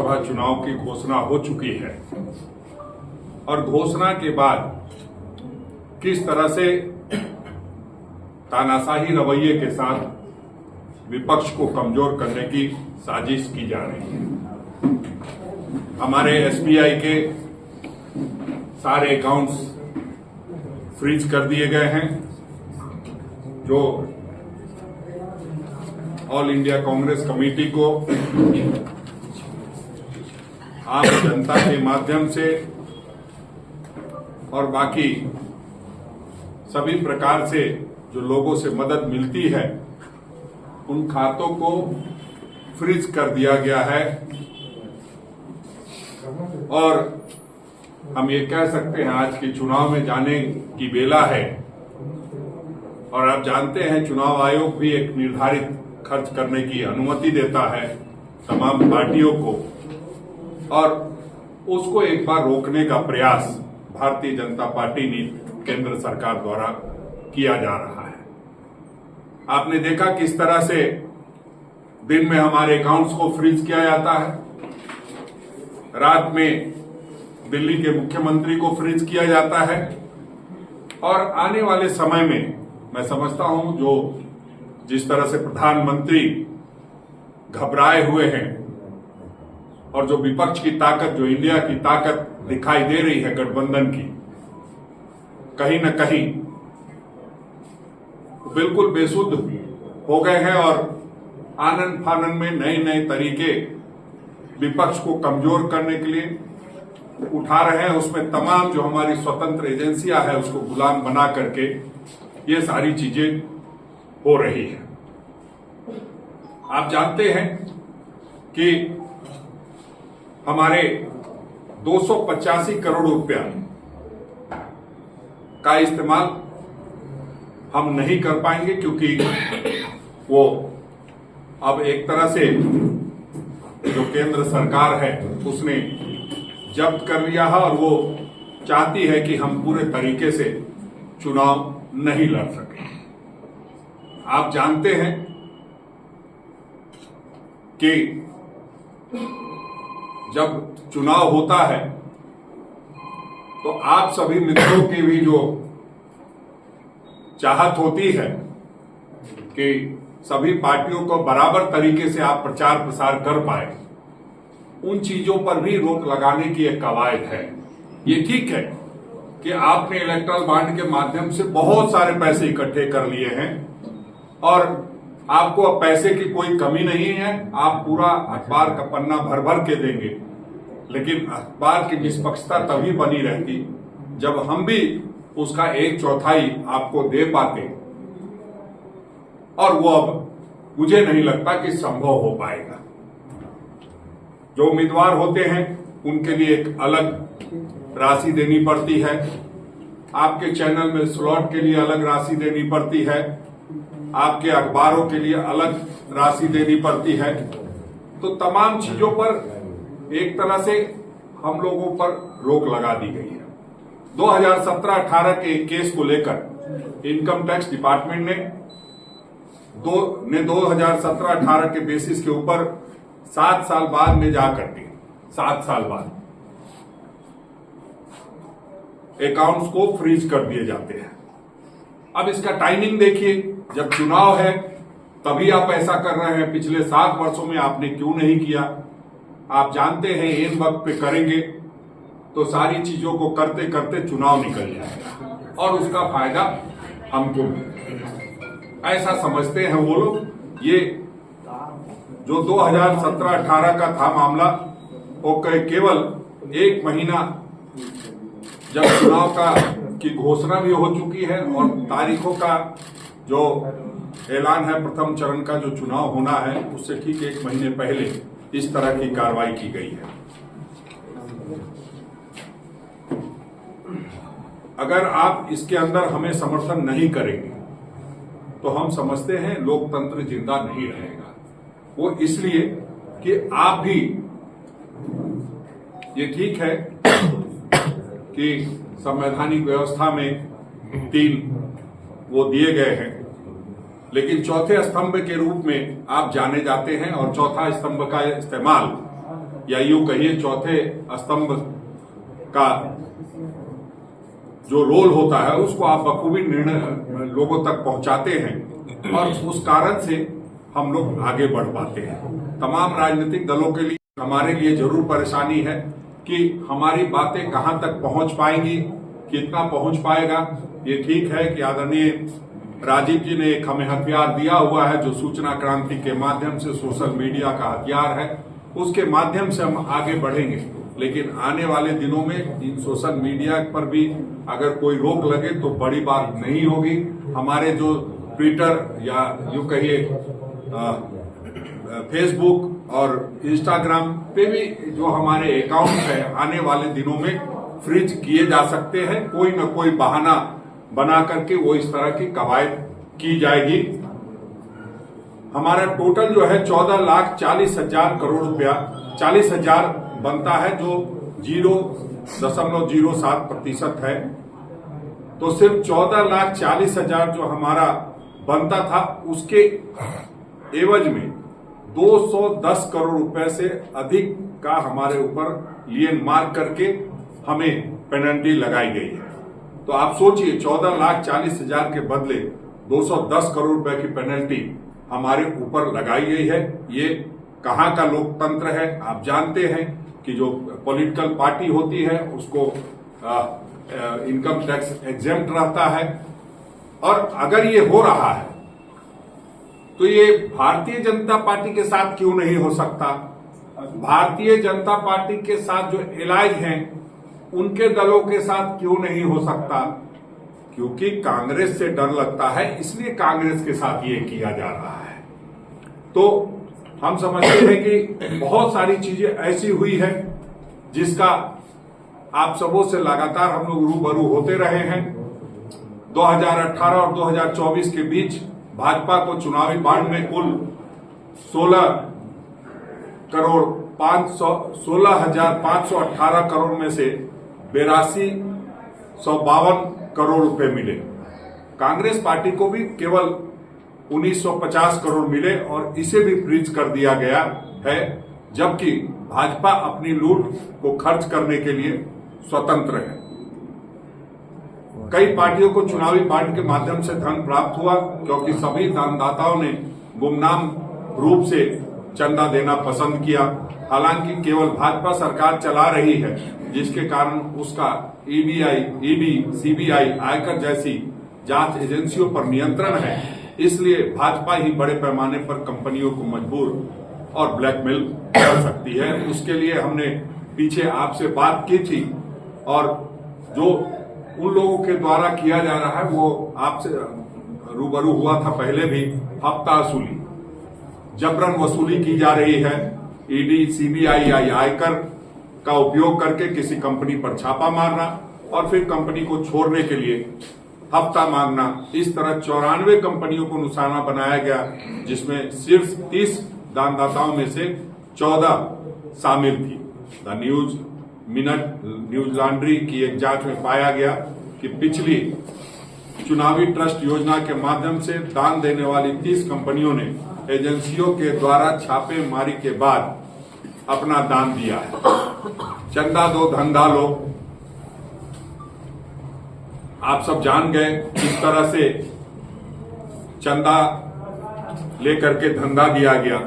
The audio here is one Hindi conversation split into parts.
लोकसभा चुनाव की घोषणा हो चुकी है और घोषणा के बाद किस तरह से तानाशाही रवैये के साथ विपक्ष को कमजोर करने की साजिश की जा रही है। हमारे एसबीआई के सारे अकाउंट्स फ्रीज कर दिए गए हैं, जो ऑल इंडिया कांग्रेस कमेटी को आम जनता के माध्यम से और बाकी सभी प्रकार से जो लोगों से मदद मिलती है उन खातों को फ्रीज कर दिया गया है। और हम ये कह सकते हैं आज के चुनाव में जाने की बेला है। और आप जानते हैं चुनाव आयोग भी एक निर्धारित खर्च करने की अनुमति देता है तमाम पार्टियों को, और उसको एक बार रोकने का प्रयास भारतीय जनता पार्टी ने केंद्र सरकार द्वारा किया जा रहा है। आपने देखा किस तरह से दिन में हमारे अकाउंट्स को फ्रीज किया जाता है, रात में दिल्ली के मुख्यमंत्री को फ्रीज किया जाता है, और आने वाले समय में मैं समझता हूं जो जिस तरह से प्रधानमंत्री घबराए हुए हैं और जो विपक्ष की ताकत, जो इंडिया की ताकत दिखाई दे रही है गठबंधन की, कहीं न कहीं बिल्कुल बेसुध हो गए हैं और आनन फानन में नए नए तरीके विपक्ष को कमजोर करने के लिए उठा रहे हैं। उसमें तमाम जो हमारी स्वतंत्र एजेंसियां है उसको गुलाम बना करके ये सारी चीजें हो रही है। आप जानते हैं कि हमारे 285 करोड़ रुपया का इस्तेमाल हम नहीं कर पाएंगे, क्योंकि वो अब एक तरह से जो केंद्र सरकार है उसने जब्त कर लिया है और वो चाहती है कि हम पूरे तरीके से चुनाव नहीं लड़ सके। आप जानते हैं कि जब चुनाव होता है तो आप सभी मित्रों की भी जो चाहत होती है कि सभी पार्टियों को बराबर तरीके से आप प्रचार प्रसार कर पाए, उन चीजों पर भी रोक लगाने की एक कवायद है। ये ठीक है कि आपने इलेक्ट्रल बॉन्ड के माध्यम से बहुत सारे पैसे इकट्ठे कर लिए हैं और आपको अब पैसे की कोई कमी नहीं है, आप पूरा अखबार का पन्ना भर भर के देंगे, लेकिन अखबार की निष्पक्षता तभी बनी रहती जब हम भी उसका 1/4 आपको दे पाते, और वो अब मुझे नहीं लगता कि संभव हो पाएगा। जो उम्मीदवार होते हैं उनके लिए एक अलग राशि देनी पड़ती है, आपके चैनल में स्लॉट के लिए अलग राशि देनी पड़ती है, आपके अखबारों के लिए अलग राशि देनी पड़ती है। तो तमाम चीजों पर एक तरह से हम लोगों पर रोक लगा दी गई है। 2017-18 के एक केस को लेकर इनकम टैक्स डिपार्टमेंट ने 2017-18 के बेसिस के ऊपर 7 साल बाद में जाकर के 7 साल बाद अकाउंट्स को फ्रीज कर दिए जाते हैं। अब इसका टाइमिंग देखिए, जब चुनाव है तभी आप ऐसा कर रहे हैं। पिछले 7 वर्षों में आपने क्यों नहीं किया? आप जानते हैं इन वक्त पे करेंगे तो सारी चीजों को करते करते चुनाव निकल जाएगा और उसका फायदा हमको मिलेगा, ऐसा समझते हैं वो लोग। ये जो 2017-18 का था मामला, वो केवल 1 महीना जब चुनाव की घोषणा भी हो चुकी है और तारीखों का जो ऐलान है, प्रथम चरण का जो चुनाव होना है उससे ठीक 1 महीने पहले इस तरह की कार्रवाई की गई है। अगर आप इसके अंदर हमें समर्थन नहीं करेंगे तो हम समझते हैं लोकतंत्र जिंदा नहीं रहेगा। वो इसलिए कि आप भी, ये ठीक है कि संवैधानिक व्यवस्था में 3 वो दिए गए हैं, लेकिन चौथे स्तंभ के रूप में आप जाने जाते हैं और चौथा स्तंभ का इस्तेमाल या यूं कहिए चौथे स्तंभ का जो रोल होता है उसको आप बखूबी निर्णय लोगों तक पहुंचाते हैं और उस कारण से हम लोग आगे बढ़ पाते हैं। तमाम राजनीतिक दलों के लिए हमारे लिए जरूर परेशानी है कि हमारी बातें कहां तक पहुंच पाएंगी, कितना पहुंच पाएगा। ये ठीक है कि आदरणीय राजीव जी ने एक हमें हथियार दिया हुआ है जो सूचना क्रांति के माध्यम से सोशल मीडिया का हथियार है, उसके माध्यम से हम आगे बढ़ेंगे। लेकिन आने वाले दिनों में इन सोशल मीडिया पर भी अगर कोई रोक लगे तो बड़ी बात नहीं होगी। हमारे जो ट्विटर या यूं कहिए फेसबुक और इंस्टाग्राम पे भी जो हमारे अकाउंट है आने वाले दिनों में फ्रीज किए जा सकते हैं। कोई न कोई बहाना बना करके वो इस तरह की कवायद की जाएगी। हमारा टोटल जो है 14,40,000 करोड़ रुपया 40,000 बनता है जो 0.07% है। तो सिर्फ 14,40,000 जो हमारा बनता था उसके एवज में 210 करोड़ रुपए से अधिक का हमारे ऊपर लियन मार्क करके हमें पेनल्टी लगाई गई है। तो आप सोचिए 14,40,000 के बदले 210 करोड़ रुपए की पेनल्टी हमारे ऊपर लगाई गई है। ये कहां का लोकतंत्र है? आप जानते हैं कि जो पॉलिटिकल पार्टी होती है उसको इनकम टैक्स एग्जेम्प्ट रहता है। और अगर ये हो रहा है तो ये भारतीय जनता पार्टी के साथ क्यों नहीं हो सकता? भारतीय जनता पार्टी के साथ जो एलाइज हैं उनके दलों के साथ क्यों नहीं हो सकता? क्योंकि कांग्रेस से डर लगता है, इसलिए कांग्रेस के साथ ये किया जा रहा है। तो हम समझते हैं कि बहुत सारी चीजें ऐसी हुई है जिसका आप सबों से लगातार हम लोग रूबरू होते रहे हैं। 2018 और 2024 के बीच भाजपा को चुनावी बांड में कुल 16,518 करोड़ में से 8252 करोड़ रुपए मिले। कांग्रेस पार्टी को भी केवल 1950 करोड़ मिले और इसे भी फ्रीज कर दिया गया है, जबकि भाजपा अपनी लूट को खर्च करने के लिए स्वतंत्र है। कई पार्टियों को चुनावी बांड के माध्यम से धन प्राप्त हुआ क्योंकि सभी दानदाताओं ने गुमनाम रूप से चंदा देना पसंद किया। हालांकि केवल भाजपा सरकार चला रही है जिसके कारण उसका ईडी, सीबीआई, आयकर जैसी जांच एजेंसियों पर नियंत्रण है। इसलिए भाजपा ही बड़े पैमाने पर कंपनियों को मजबूर और ब्लैकमेल कर सकती है। उसके लिए हमने पीछे आपसे बात की थी और जो उन लोगों के द्वारा किया जा रहा है वो आपसे रूबरू हुआ था पहले भी। हफ्ता वसूली, जबरन वसूली की जा रही है। ईडी, सीबीआई या आयकर का उपयोग करके किसी कंपनी पर छापा मारना और फिर कंपनी को छोड़ने के लिए हफ्ता मांगना। इस तरह 94 कंपनियों को निशाना बनाया गया जिसमें शीर्ष 30 दानदाताओं में से 14 शामिल थी। The news minute, news laundry की एक जांच में पाया गया कि पिछली चुनावी ट्रस्ट योजना के माध्यम से दान देने वाली 30 कंपनियों ने एजेंसियों के द्वारा छापेमारी के बाद अपना दान दिया है। चंदा दो धंधा लो, आप सब जान गए किस तरह से चंदा लेकर के धंधा दिया गया।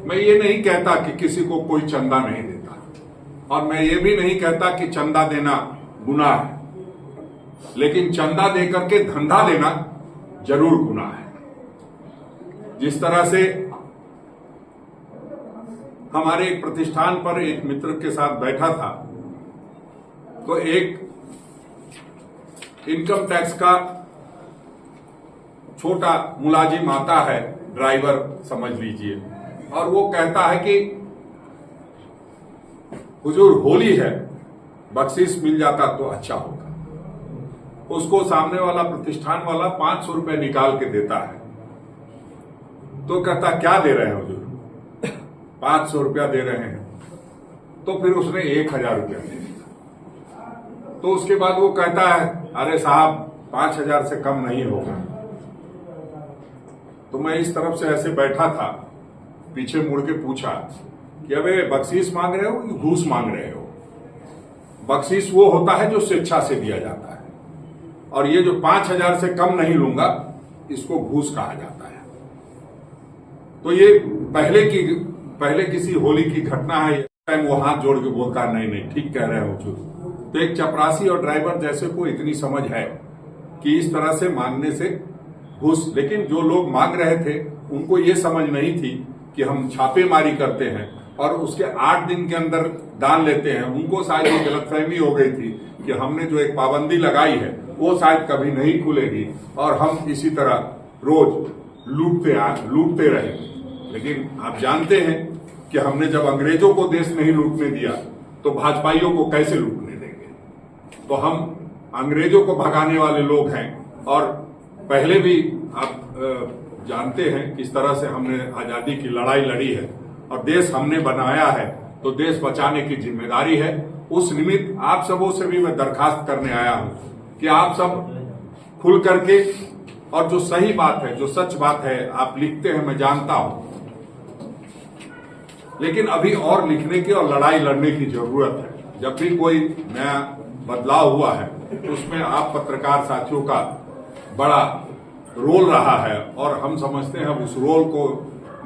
मैं ये नहीं कहता कि किसी को कोई चंदा नहीं देता और मैं ये भी नहीं कहता कि चंदा देना गुनाह है, लेकिन चंदा देकर के धंधा देना जरूर गुनाह है। जिस तरह से हमारे एक प्रतिष्ठान पर एक मित्र के साथ बैठा था तो एक इनकम टैक्स का छोटा मुलाजिम आता है, ड्राइवर समझ लीजिए, और वो कहता है कि हुजूर होली है, बख्शीश मिल जाता तो अच्छा होता। उसको सामने वाला प्रतिष्ठान वाला 500 रुपए निकाल के देता है तो कहता क्या दे रहे हैं हुजूर? 500 रुपया दे रहे हैं। तो फिर उसने 1000 रुपया दे दिया। तो उसके बाद वो कहता है अरे साहब 5000 से कम नहीं होगा। तो मैं इस तरफ से ऐसे बैठा था, पीछे मुड़ के पूछा कि अबे बख्शीश मांग रहे हो कि घूस मांग रहे हो। बख्शीश वो होता है जो स्वेच्छा से दिया जाता है, और ये जो 5,000 से कम नहीं लूंगा इसको घूस कहा जाता है। तो ये पहले किसी होली की घटना है। टाइम वो हाथ जोड़ के बोलता है नहीं नहीं ठीक कह रहे हो हुजूर। तो एक चपरासी और ड्राइवर जैसे को इतनी समझ है कि इस तरह से मांगने से घूस, लेकिन जो लोग मांग रहे थे उनको ये समझ नहीं थी कि हम छापेमारी करते हैं और उसके 8 दिन के अंदर दान लेते हैं। उनको शायद ये गलतफहमी हो गई थी कि हमने जो एक पाबंदी लगाई है वो शायद कभी नहीं खुलेगी और हम इसी तरह रोज लूटते रहेंगे। लेकिन आप जानते हैं कि हमने जब अंग्रेजों को देश नहीं लूटने दिया तो भाजपाइयों को कैसे लूटने देंगे। तो हम अंग्रेजों को भगाने वाले लोग हैं, और पहले भी आप जानते हैं किस तरह से हमने आजादी की लड़ाई लड़ी है और देश हमने बनाया है, तो देश बचाने की जिम्मेदारी है। उस निमित्त आप सबों से भी मैं दरखास्त करने आया हूं कि आप सब खुल करके, और जो सही बात है, जो सच बात है, आप लिखते हैं मैं जानता हूं, लेकिन अभी और लिखने की और लड़ाई लड़ने की जरूरत है। जब भी कोई नया बदलाव हुआ है तो उसमें आप पत्रकार साथियों का बड़ा रोल रहा है, और हम समझते हैं उस रोल को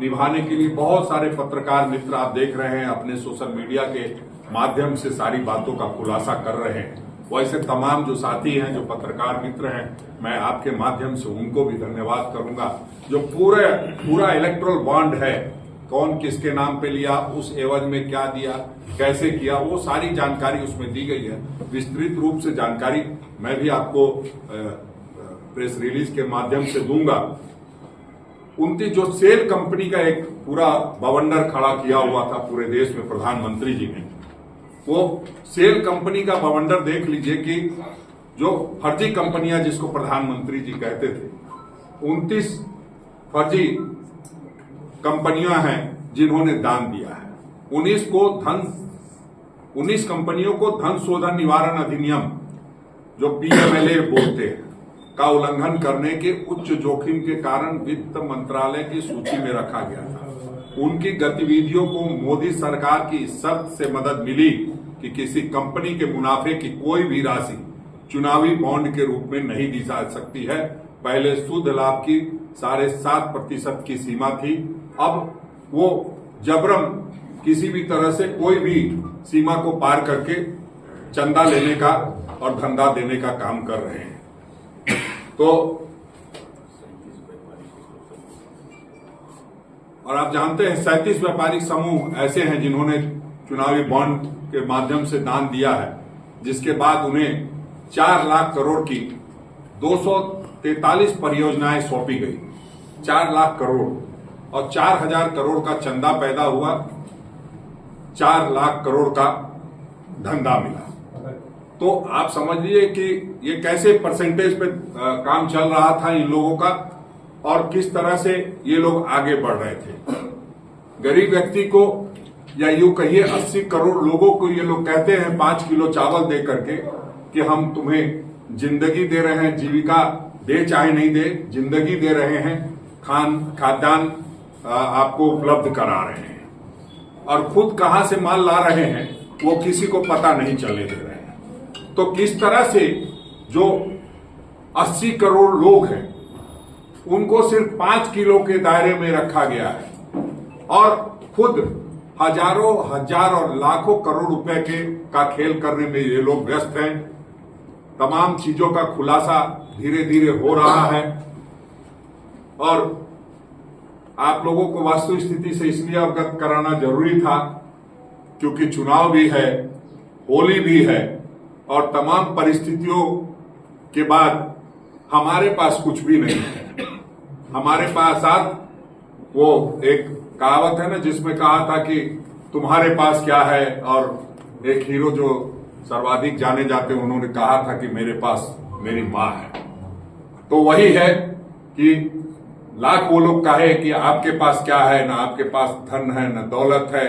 निभाने के लिए बहुत सारे पत्रकार मित्र आप देख रहे हैं अपने सोशल मीडिया के माध्यम से सारी बातों का खुलासा कर रहे हैं। वैसे तमाम जो साथी हैं, जो पत्रकार मित्र हैं, मैं आपके माध्यम से उनको भी धन्यवाद करूंगा। जो पूरा इलेक्ट्रल बॉन्ड है, कौन किसके नाम पे लिया, उस एवज में क्या दिया, कैसे किया, वो सारी जानकारी उसमें दी गई है। विस्तृत रूप से जानकारी मैं भी आपको प्रेस रिलीज के माध्यम से दूंगा। 29 जो सेल कंपनी का एक पूरा बवंडर खड़ा किया हुआ था पूरे देश में प्रधानमंत्री जी ने, वो सेल कंपनी का बवंडर देख लीजिए कि जो फर्जी कंपनियां जिसको प्रधानमंत्री जी कहते थे, 29 फर्जी कंपनियां हैं जिन्होंने दान दिया है। 19 कंपनियों को धन शोधन निवारण अधिनियम, जो पीएमएलए बोलते हैं, का उल्लंघन करने के उच्च जोखिम के कारण वित्त मंत्रालय की सूची में रखा गया था। उनकी गतिविधियों को मोदी सरकार की शर्त से मदद मिली कि किसी कंपनी के मुनाफे की कोई भी राशि चुनावी बॉन्ड के रूप में नहीं दी जा सकती है। पहले शुद्ध लाभ की 7.5% की सीमा थी, अब वो जबरन किसी भी तरह से कोई भी सीमा को पार करके चंदा लेने का और धंधा देने का काम कर रहे हैं। तो और आप जानते हैं 37 व्यापारिक समूह ऐसे हैं जिन्होंने चुनावी बॉन्ड के माध्यम से दान दिया है, जिसके बाद उन्हें 4 लाख करोड़ की 243 परियोजनाएं सौंपी गई। 4 लाख करोड़ और 4,000 करोड़ का चंदा पैदा हुआ, 4 लाख करोड़ का धंधा मिला। तो आप समझ लीजिए कि ये कैसे परसेंटेज पे काम चल रहा था इन लोगों का, और किस तरह से ये लोग आगे बढ़ रहे थे। गरीब व्यक्ति को, या यूं कहिए 80 करोड़ लोगों को ये लोग कहते हैं 5 किलो चावल दे करके कि हम तुम्हें जिंदगी दे रहे हैं, जीविका दे चाहे नहीं दे, जिंदगी दे रहे हैं, खाद्यान्न आपको उपलब्ध करा रहे हैं, और खुद कहां से माल ला रहे हैं वो किसी को पता नहीं चलने दे रहे हैं। तो किस तरह से जो 80 करोड़ लोग हैं उनको सिर्फ 5 किलो के दायरे में रखा गया है, और खुद हजारों हजार और लाखों करोड़ रुपए का खेल करने में ये लोग व्यस्त हैं। तमाम चीजों का खुलासा धीरे धीरे हो रहा है, और आप लोगों को वास्तविक स्थिति से इसलिए अवगत कराना जरूरी था क्योंकि चुनाव भी है, होली भी है, और तमाम परिस्थितियों के बाद हमारे पास कुछ भी नहीं है। हमारे पास वो एक कहावत है ना जिसमें कहा था कि तुम्हारे पास क्या है, और एक हीरो जो सर्वाधिक जाने जाते उन्होंने कहा था कि मेरे पास मेरी मां है। तो वही है कि लाख वो लोग कहे कि आपके पास क्या है, ना आपके पास धन है, ना दौलत है,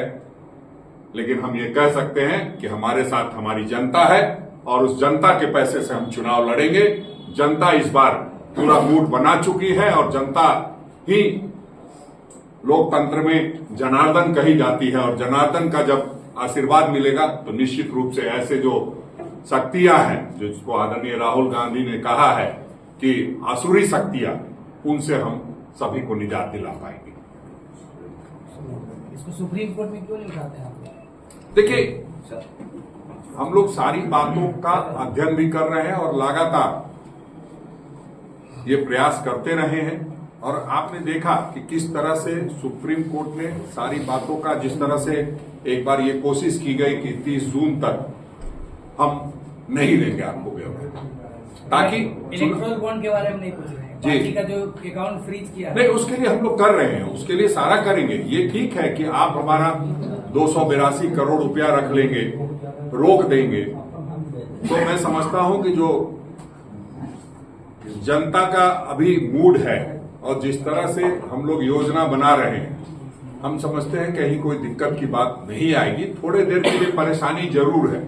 लेकिन हम ये कह सकते हैं कि हमारे साथ हमारी जनता है, और उस जनता के पैसे से हम चुनाव लड़ेंगे। जनता इस बार पूरा मूड बना चुकी है, और जनता ही लोकतंत्र में जनार्दन कही जाती है और जनार्दन का जब आशीर्वाद मिलेगा तो निश्चित रूप से ऐसे जो शक्तियां हैं, जिसको आदरणीय राहुल गांधी ने कहा है कि आसुरी शक्तियां, उनसे हम सभी को निजात दिला पाएंगे। इसको सुप्रीम कोर्ट में क्यों नहीं उठाते आप? देखिए, हम लोग सारी बातों का अध्ययन भी कर रहे हैं और लगातार ये प्रयास करते रहे हैं। और आपने देखा कि किस तरह से सुप्रीम कोर्ट ने सारी बातों का, जिस तरह से एक बार ये कोशिश की गई कि 30 जून तक हम नहीं लेंगे आपको ब्यौरा, ताकि इलेक्ट्रोल बॉन्ड के बारे में नहीं पूछ रहे हैं, पार्टी का जो अकाउंट फ्रीज किया नहीं, उसके लिए हम लोग कर रहे हैं, उसके लिए सारा करेंगे। ये ठीक है कि आप हमारा 282 करोड़ रुपया रख लेंगे, रोक देंगे, तो मैं समझता हूं कि जो जनता का अभी मूड है और जिस तरह से हम लोग योजना बना रहे हैं, हम समझते हैं कहीं कोई दिक्कत की बात नहीं आएगी। थोड़े देर के लिए परेशानी जरूर है,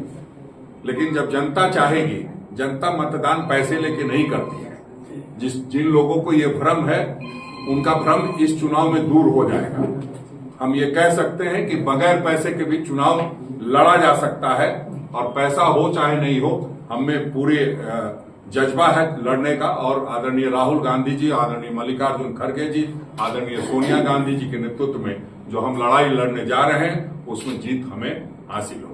लेकिन जब जनता चाहेगी, जनता मतदान पैसे लेके नहीं करती है। जिन लोगों को ये भ्रम है, उनका भ्रम इस चुनाव में दूर हो जाएगा। हम ये कह सकते हैं कि बगैर पैसे के भी चुनाव लड़ा जा सकता है, और पैसा हो चाहे नहीं हो, हमें पूरे जज्बा है लड़ने का। और आदरणीय राहुल गांधी जी, आदरणीय मल्लिकार्जुन खड़गे जी, आदरणीय सोनिया गांधी जी के नेतृत्व में जो हम लड़ाई लड़ने जा रहे हैं, उसमें जीत हमें हासिल हो।